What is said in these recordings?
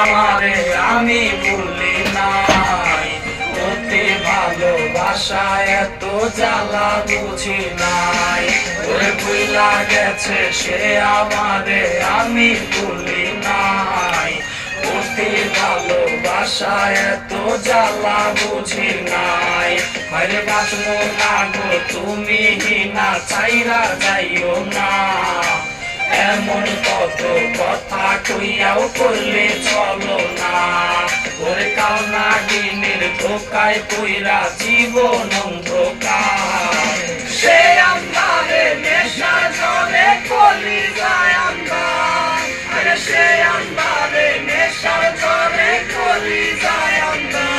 আমারে আমি ভুলি নাই, অতি ভালোবাসায় এত জ্বালা বুঝি নাই। ওরে ভুলা গেছে সে আমারে আমি ভুলি নাই, অতি ভালোবাসায় এত জ্বালা বুঝি নাই। আরে বাঁচবো না গো তুমি না চাইরা যাইও না, এমন কত কথা কইয়াও করলে চলো না। ওরে কালনা দিনের ধোকায় কইরা জীবন অন্ধকার, সে আমারে নেশা জলে কলি যায় আন্দার। আরে সে আমারে নেশার জলে কলি যায় আন্দার।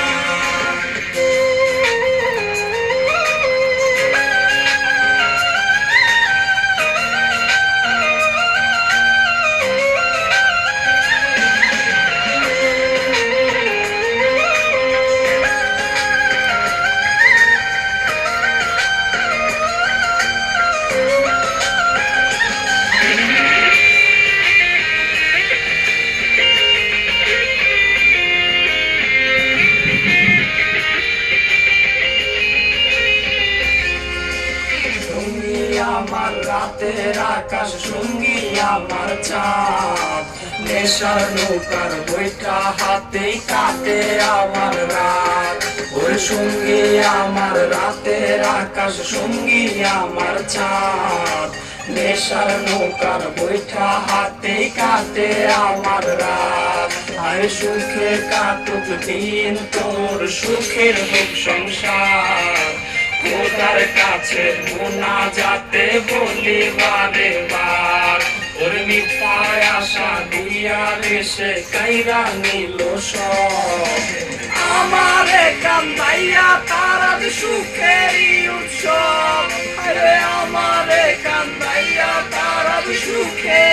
আমার রাতের আকাশ সঙ্গী আমার চাঁদ, নেশার নৌকার বইটা হাতে কাটে আমার রাত। ওর সঙ্গী আমার রাতের আকাশ সঙ্গী আমার চাঁদ, নেশার নৌকার বইটা হাতে কাটে আমার রাত। আর সুখে কাটুক দিন তোর সুখের হোক সংসার, খোদার কাছে মুনাজাতে বলি বারে বার। ওর মিথ্যায় আশা দুনিয়ার এসে কাইরা নিল সব, আমারে কান্দাইয়া তার আজ সুখেরই উৎসব। আরে আমারে কান্দাইয়া তার আজ সুখের